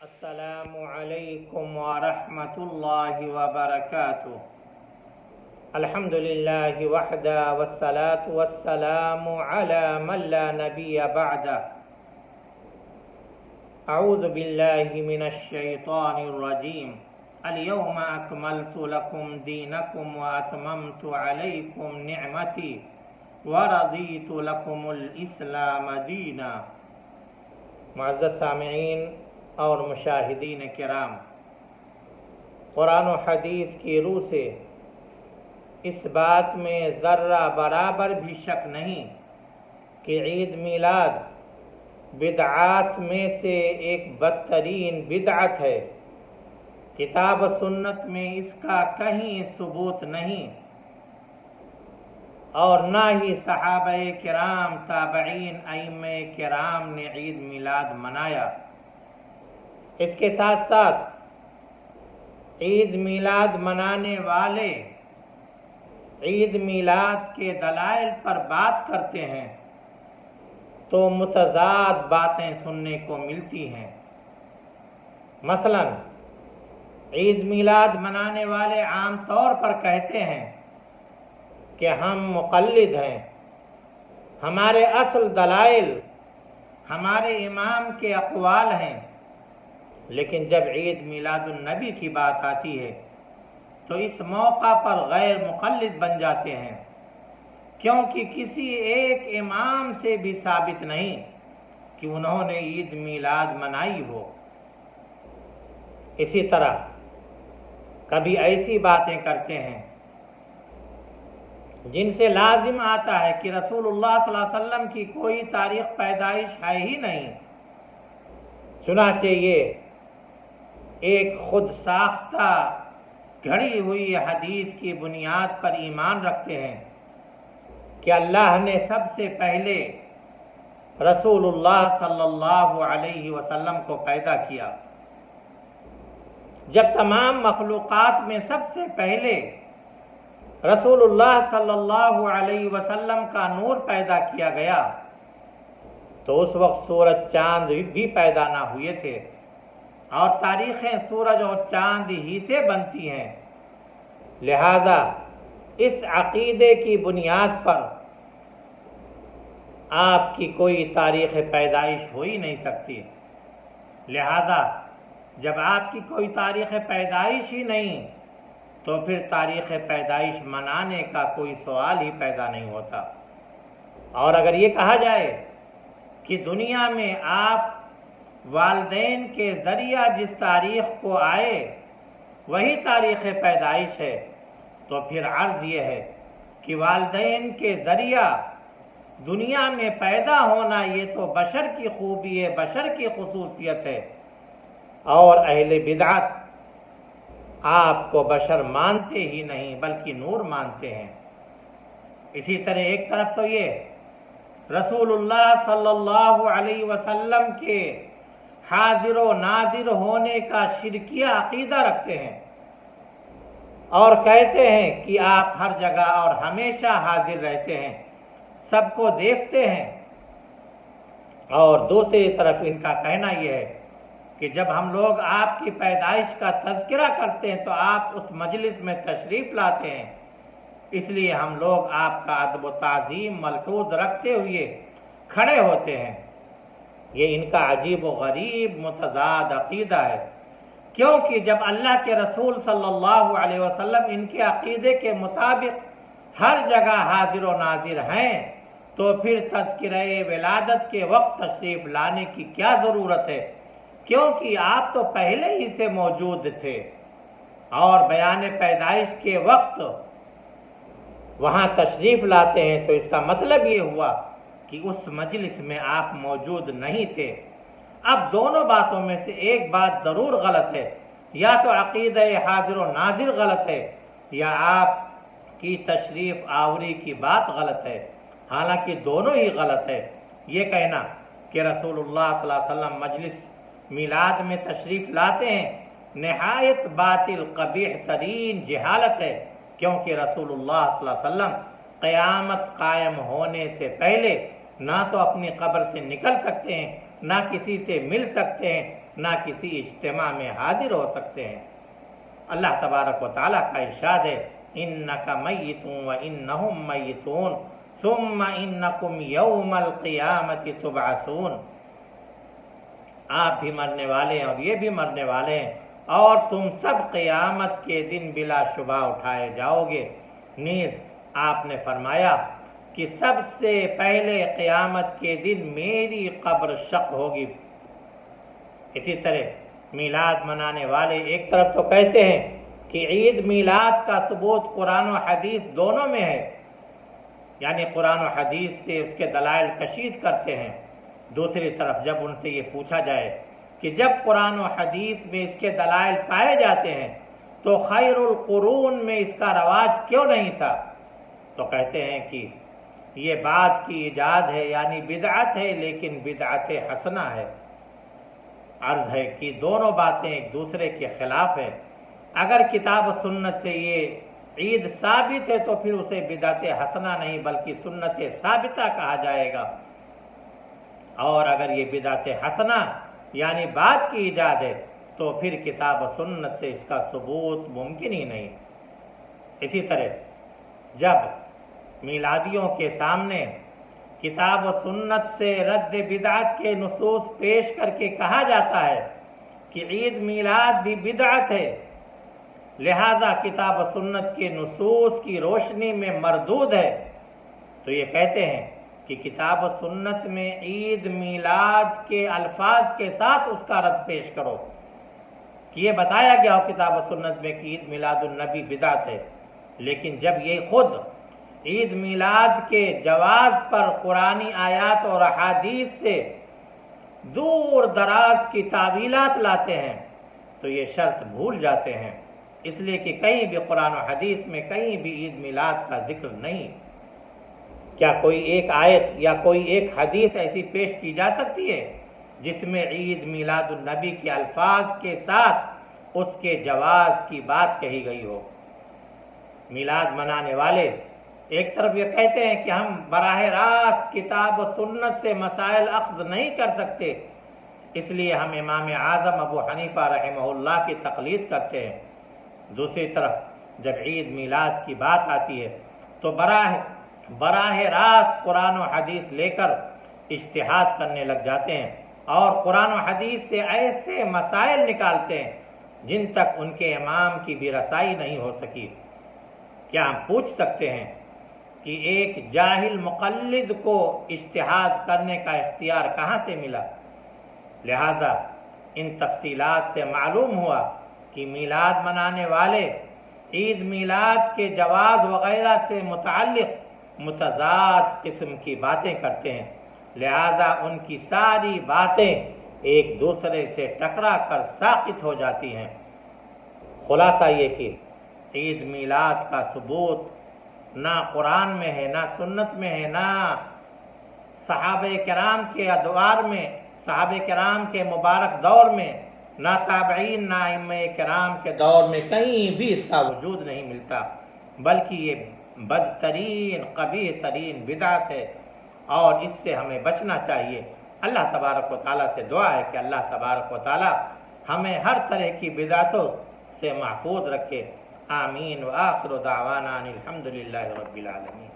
السلام علیکم ورحمۃ اللہ وبرکاتہ۔ الحمد للہ وحدہ والصلاة والسلام علی من لا نبی بعدہ۔ اعوذ باللہ من الشیطان الرجیم۔ اليوم اکملت لکم دینکم واتممت علیکم نعمتی ورضیت لکم الاسلام دینا۔ معزز سامعین اور مشاہدین کرام، قرآن و حدیث کی روح سے اس بات میں ذرہ برابر بھی شک نہیں کہ عید میلاد بدعات میں سے ایک بدترین بدعت ہے۔ کتاب و سنت میں اس کا کہیں ثبوت نہیں، اور نہ ہی صحابہ کرام، تابعین، ائمہ کرام نے عید میلاد منایا۔ اس کے ساتھ ساتھ عید میلاد منانے والے عید میلاد کے دلائل پر بات کرتے ہیں تو متضاد باتیں سننے کو ملتی ہیں۔ مثلا عید میلاد منانے والے عام طور پر کہتے ہیں کہ ہم مقلد ہیں، ہمارے اصل دلائل ہمارے امام کے اقوال ہیں، لیکن جب عید میلاد النبی کی بات آتی ہے تو اس موقع پر غیر مقلد بن جاتے ہیں، کیونکہ کسی ایک امام سے بھی ثابت نہیں کہ انہوں نے عید میلاد منائی ہو۔ اسی طرح کبھی ایسی باتیں کرتے ہیں جن سے لازم آتا ہے کہ رسول اللہ صلی اللہ علیہ وسلم کی کوئی تاریخ پیدائش ہے ہی نہیں، چنانچہ یہ ایک خود ساختہ گھڑی ہوئی حدیث کی بنیاد پر ایمان رکھتے ہیں کہ اللہ نے سب سے پہلے رسول اللہ صلی اللہ علیہ وسلم کو پیدا کیا۔ جب تمام مخلوقات میں سب سے پہلے رسول اللہ صلی اللہ علیہ وسلم کا نور پیدا کیا گیا تو اس وقت سورج چاند بھی پیدا نہ ہوئے تھے، اور تاریخیں سورج اور چاند ہی سے بنتی ہیں۔ لہذا اس عقیدے کی بنیاد پر آپ کی کوئی تاریخ پیدائش ہو ہی نہیں سکتی۔ لہذا جب آپ کی کوئی تاریخ پیدائش ہی نہیں تو پھر تاریخ پیدائش منانے کا کوئی سوال ہی پیدا نہیں ہوتا۔ اور اگر یہ کہا جائے کہ دنیا میں آپ والدین کے ذریعہ جس تاریخ کو آئے وہی تاریخ پیدائش ہے، تو پھر عرض یہ ہے کہ والدین کے ذریعہ دنیا میں پیدا ہونا یہ تو بشر کی خوبی ہے، بشر کی خصوصیت ہے، اور اہل بدعت آپ کو بشر مانتے ہی نہیں بلکہ نور مانتے ہیں۔ اسی طرح ایک طرف تو یہ رسول اللہ صلی اللہ علیہ وسلم کے حاضر و ناظر ہونے کا شرکیہ عقیدہ رکھتے ہیں اور کہتے ہیں کہ آپ ہر جگہ اور ہمیشہ حاضر رہتے ہیں، سب کو دیکھتے ہیں۔ اور دوسری طرف ان کا کہنا یہ ہے کہ جب ہم لوگ آپ کی پیدائش کا تذکرہ کرتے ہیں تو آپ اس مجلس میں تشریف لاتے ہیں، اس لیے ہم لوگ آپ کا ادب و تعظیم ملحوظ رکھتے ہوئے کھڑے ہوتے ہیں۔ یہ ان کا عجیب و غریب متضاد عقیدہ ہے، کیونکہ جب اللہ کے رسول صلی اللہ علیہ وسلم ان کے عقیدے کے مطابق ہر جگہ حاضر و ناظر ہیں تو پھر تذکرہ ولادت کے وقت تشریف لانے کی کیا ضرورت ہے، کیونکہ آپ تو پہلے ہی سے موجود تھے، اور بیان پیدائش کے وقت وہاں تشریف لاتے ہیں تو اس کا مطلب یہ ہوا کہ اس مجلس میں آپ موجود نہیں تھے۔ اب دونوں باتوں میں سے ایک بات ضرور غلط ہے، یا تو عقیدہ حاضر و ناظر غلط ہے یا آپ کی تشریف آوری کی بات غلط ہے، حالانکہ دونوں ہی غلط ہے۔ یہ کہنا کہ رسول اللہ صلی اللہ علیہ وسلم مجلس میلاد میں تشریف لاتے ہیں نہایت باطل قبیح ترین جہالت ہے، کیونکہ رسول اللہ صلی اللہ علیہ وسلم قیامت قائم ہونے سے پہلے نہ تو اپنی قبر سے نکل سکتے ہیں نہ کسی سے مل سکتے ہیں، نہ کسی اجتماع میں حاضر ہو سکتے ہیں۔ اللہ تبارک و تعالیٰ کا ارشاد ہے انک میت وانہم میتون ثم انکم یوم القیامت تبعثون، آپ بھی مرنے والے ہیں اور یہ بھی مرنے والے ہیں، اور تم سب قیامت کے دن بلا شبہ اٹھائے جاؤ گے۔ نیز آپ نے فرمایا کہ سب سے پہلے قیامت کے دن میری قبر شق ہوگی۔ اسی طرح میلاد منانے والے ایک طرف تو کہتے ہیں کہ عید میلاد کا ثبوت قرآن و حدیث دونوں میں ہے، یعنی قرآن و حدیث سے اس کے دلائل کشید کرتے ہیں۔ دوسری طرف جب ان سے یہ پوچھا جائے کہ جب قرآن و حدیث میں اس کے دلائل پائے جاتے ہیں تو خیر القرون میں اس کا رواج کیوں نہیں تھا، تو کہتے ہیں کہ یہ بات کی ایجاد ہے، یعنی بدعت ہے، لیکن بدعت حسنہ ہے۔ عرض ہے کہ دونوں باتیں ایک دوسرے کے خلاف ہیں۔ اگر کتاب و سنت سے یہ عید ثابت ہے تو پھر اسے بدعت حسنہ نہیں بلکہ سنت ثابتہ کہا جائے گا، اور اگر یہ بدعت حسنہ یعنی بات کی ایجاد ہے تو پھر کتاب و سنت سے اس کا ثبوت ممکن ہی نہیں۔ اسی طرح جب میلادیوں کے سامنے کتاب و سنت سے رد بدعت کے نصوص پیش کر کے کہا جاتا ہے کہ عید میلاد بھی بدعت ہے، لہذا کتاب و سنت کے نصوص کی روشنی میں مردود ہے، تو یہ کہتے ہیں کہ کتاب و سنت میں عید میلاد کے الفاظ کے ساتھ اس کا رد پیش کرو کہ یہ بتایا گیا ہو کتاب و سنت میں کہ عید میلاد النبی بدعت ہے، لیکن جب یہ خود عید میلاد کے جواز پر قرآنی آیات اور احادیث سے دور دراز کی تعویلات لاتے ہیں تو یہ شرط بھول جاتے ہیں، اس لیے کہ کہیں بھی قرآن و حدیث میں کہیں بھی عید میلاد کا ذکر نہیں۔ کیا کوئی ایک آیت یا کوئی ایک حدیث ایسی پیش کی جا سکتی ہے جس میں عید میلاد النبی کے الفاظ کے ساتھ اس کے جواز کی بات کہی گئی ہو؟ میلاد منانے والے ایک طرف یہ کہتے ہیں کہ ہم براہ راست کتاب و سنت سے مسائل اخذ نہیں کر سکتے، اس لیے ہم امام اعظم ابو حنیفہ رحمہ اللہ کی تقلید کرتے ہیں۔ دوسری طرف جب عید میلاد کی بات آتی ہے تو براہ راست قرآن و حدیث لے کر اجتہاد کرنے لگ جاتے ہیں اور قرآن و حدیث سے ایسے مسائل نکالتے ہیں جن تک ان کے امام کی بھی رسائی نہیں ہو سکی۔ کیا ہم پوچھ سکتے ہیں کہ ایک جاہل مقلد کو اجتہاد کرنے کا اختیار کہاں سے ملا؟ لہذا ان تفصیلات سے معلوم ہوا کہ میلاد منانے والے عید میلاد کے جواز وغیرہ سے متعلق متضاد قسم کی باتیں کرتے ہیں، لہذا ان کی ساری باتیں ایک دوسرے سے ٹکرا کر ساقط ہو جاتی ہیں۔ خلاصہ یہ کہ عید میلاد کا ثبوت نہ قرآن میں ہے، نہ سنت میں ہے، نہ صحابہ کرام کے ادوار میں، صحابہ کرام کے مبارک دور میں، نہ تابعین نہ ائمہ کرام کے دور میں کہیں بھی اس کا وجود نہیں ملتا، بلکہ یہ بدترین قبیح ترین بدعت ہے اور اس سے ہمیں بچنا چاہیے۔ اللہ تبارک و تعالیٰ سے دعا ہے کہ اللہ تبارک و تعالیٰ ہمیں ہر طرح کی بدعتوں سے محفوظ رکھے۔ آمین وآخر دعوانا ان الحمد للہ رب العالمین۔